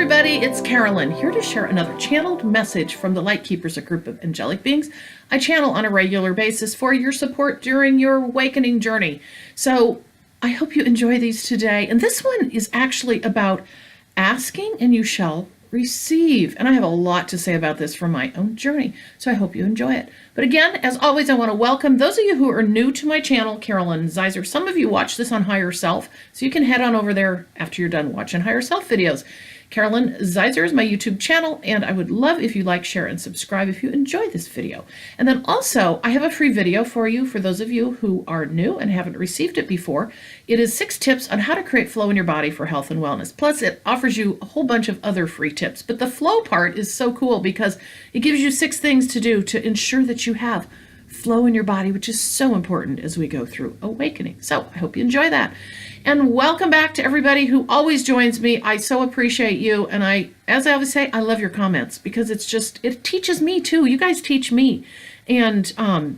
everybody, it's Carolyn, here to share another channeled message from the LightKeepers, a group of angelic beings I channel on a regular basis for your support during your awakening journey. So I hope you enjoy these today. And this one is actually about asking and you shall receive. And I have a lot to say about this from my own journey, so I hope you enjoy it. But again, as always, I want to welcome those of you who are new to my channel, Carolyn Zaiser. Some of you watch this on Higher Self, so you can head on over there after you're done watching Higher Self videos. Carolyn Zaiser is my YouTube channel, and I would love if you like, share, and subscribe if you enjoy this video. And then also, I have a free video for you for those of you who are new and haven't received it before. It is 6 tips on how to create flow in your body for health and wellness. Plus, it offers you a whole bunch of other free tips. But the flow part is so cool because it gives you 6 things to do to ensure that you have flow in your body, which is so important as we go through awakening. So I hope you enjoy that. And welcome back to everybody who always joins me. I so appreciate you. And as I always say, I love your comments because it teaches me too. You guys teach me. And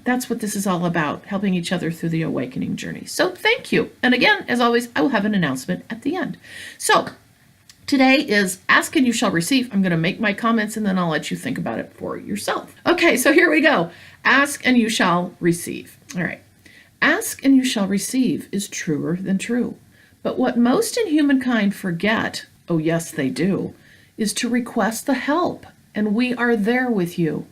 that's what this is all about, helping each other through the awakening journey. So thank you. And again, as always, I will have an announcement at the end. So today is Ask and You Shall Receive. I'm going to make my comments and then I'll let you think about it for yourself. Okay, so here we go. Ask and you shall receive. All right. Ask and you shall receive is truer than true. But what most in humankind forget, oh yes they do, is to request the help, and we are there with you.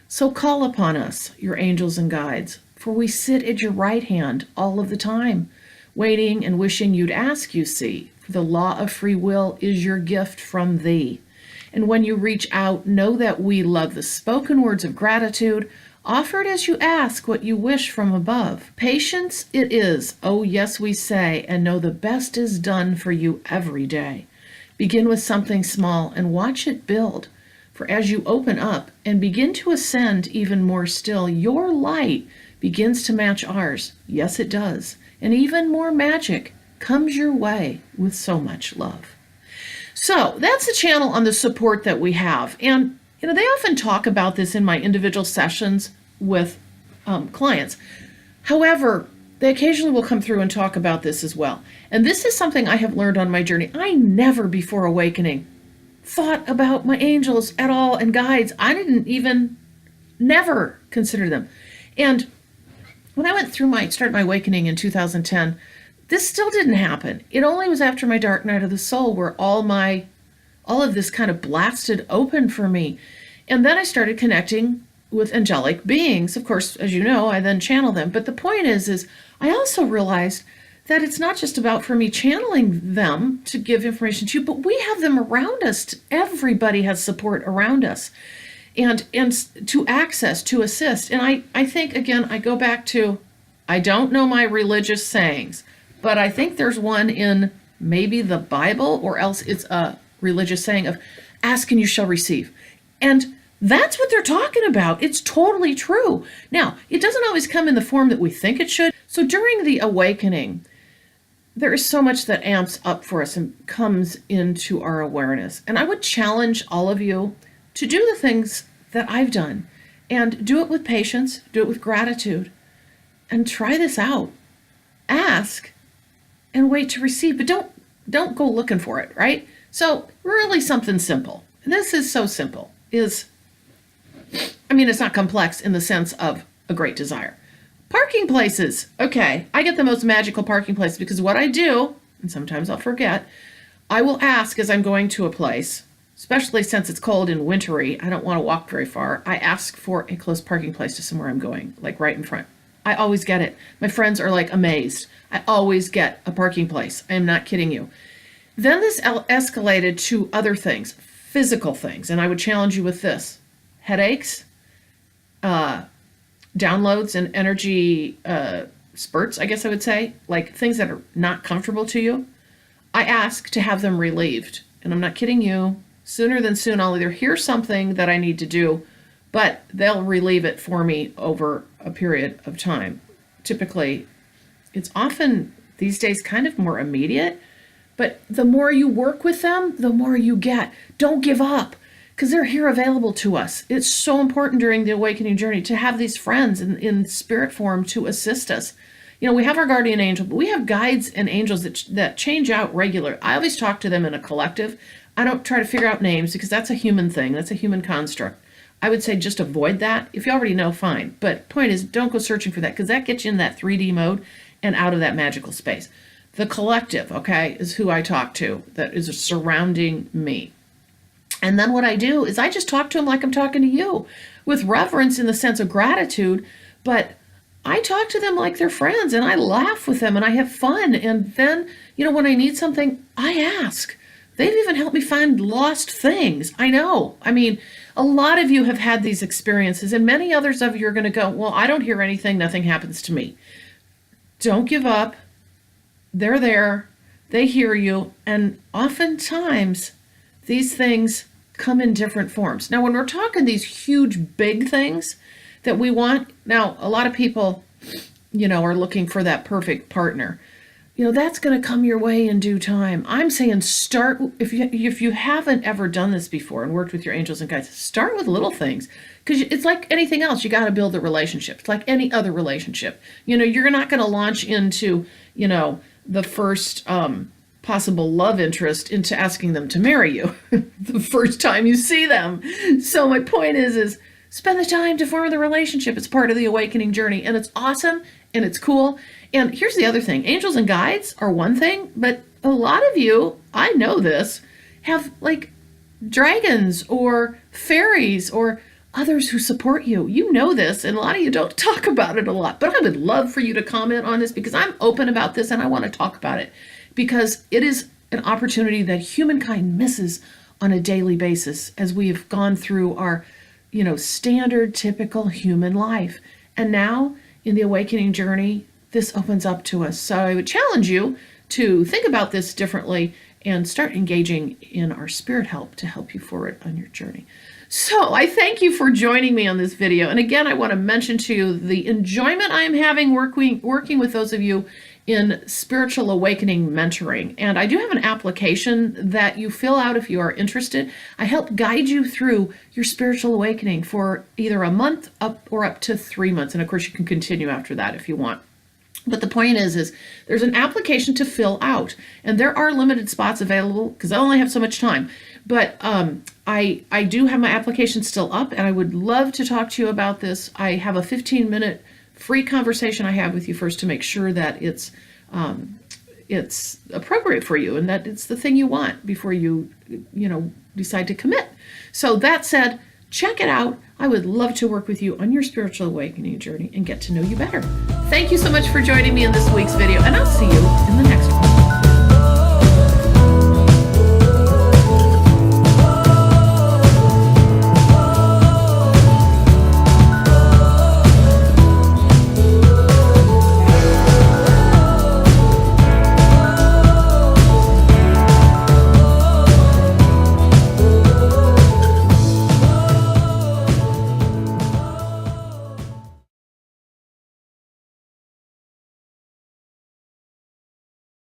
So call upon us, your angels and guides, for we sit at your right hand all of the time, waiting and wishing you'd ask, you see, for the law of free will is your gift from thee. And when you reach out, know that we love the spoken words of gratitude, offered as you ask what you wish from above. Patience it is, oh yes we say, and know the best is done for you every day. Begin with something small and watch it build. For as you open up and begin to ascend even more still, your light begins to match ours. Yes, it does. And even more magic comes your way with so much love. So that's the channel on the support that we have. And they often talk about this in my individual sessions with clients. However, they occasionally will come through and talk about this as well. And this is something I have learned on my journey. I never before awakening thought about my angels at all and guides. I didn't even never consider them. And when I went through started my awakening in 2010, this still didn't happen. It only was after my dark night of the soul where all of this kind of blasted open for me. And then I started connecting with angelic beings. Of course, as you know, I then channel them. But the point is I also realized that it's not just about for me channeling them to give information to you, but we have them around us. Everybody has support around us and to access, to assist. And I think, again, I go back to, I don't know my religious sayings, but I think there's one in maybe the Bible, or else it's a religious saying of ask and you shall receive. And that's what they're talking about. It's totally true. Now, it doesn't always come in the form that we think it should. So during the awakening, there is so much that amps up for us and comes into our awareness. And I would challenge all of you to do the things that I've done and do it with patience, do it with gratitude, and try this out. Ask and wait to receive, but don't go looking for it, right? So really something simple. And this is so simple. It's not complex in the sense of a great desire. Parking places. Okay, I get the most magical parking places because what I do, and sometimes I'll forget, I will ask as I'm going to a place, especially since it's cold and wintry, I don't want to walk very far. I ask for a close parking place to somewhere I'm going, like right in front. I always get it. My friends are like amazed. I always get a parking place. I am not kidding you. Then this escalated to other things, physical things, and I would challenge you with this. Headaches, downloads and energy spurts, I guess I would say, like things that are not comfortable to you. I ask to have them relieved, and I'm not kidding you. Sooner than soon, I'll either hear something that I need to do, but they'll relieve it for me over a period of time. Typically, it's often these days kind of more immediate, but the more you work with them, the more you get. Don't give up, because they're here available to us. It's so important during the awakening journey to have these friends in spirit form to assist us. we have our guardian angel, but we have guides and angels that change out regular. I always talk to them in a collective. I don't try to figure out names because that's a human thing. That's a human construct. I would say just avoid that. If you already know, fine. But point is, don't go searching for that because that gets you in that 3D mode and out of that magical space. The collective, okay, is who I talk to that is surrounding me. And then what I do is I just talk to them like I'm talking to you with reverence in the sense of gratitude, but I talk to them like they're friends and I laugh with them and I have fun. And then, when I need something, I ask. They've even helped me find lost things. I know. I mean, a lot of you have had these experiences and many others of you are going to go, well, I don't hear anything. Nothing happens to me. Don't give up. They're there. They hear you. And oftentimes these things come in different forms. Now, when we're talking these huge, big things that we want, now, a lot of people, are looking for that perfect partner. That's going to come your way in due time. I'm saying start, if you haven't ever done this before and worked with your angels and guides, start with little things. Because it's like anything else, you got to build a relationship. It's like any other relationship. You're not going to launch into, the first possible love interest into asking them to marry you the first time you see them. So my point is spend the time to form the relationship. It's part of the awakening journey and it's awesome and it's cool. And here's the other thing. Angels and guides are one thing, but a lot of you, I know this, have like dragons or fairies or others who support you. You know this, and a lot of you don't talk about it a lot, but I would love for you to comment on this because I'm open about this and I want to talk about it because it is an opportunity that humankind misses on a daily basis as we have gone through our, standard, typical human life. And now in the awakening journey, this opens up to us. So I would challenge you to think about this differently and start engaging in our spirit help to help you forward on your journey. So I thank you for joining me on this video. And again, I want to mention to you the enjoyment I'm having working with those of you in spiritual awakening mentoring. And I do have an application that you fill out if you are interested. I help guide you through your spiritual awakening for either a month up to 3 months. And of course, you can continue after that if you want. But the point is there's an application to fill out, and there are limited spots available because I only have so much time. But I do have my application still up, and I would love to talk to you about this. I have a 15-minute free conversation I have with you first to make sure that it's appropriate for you and that it's the thing you want before you decide to commit. So that said, check it out. I would love to work with you on your spiritual awakening journey and get to know you better. Thank you so much for joining me in this week's video, and I'll see you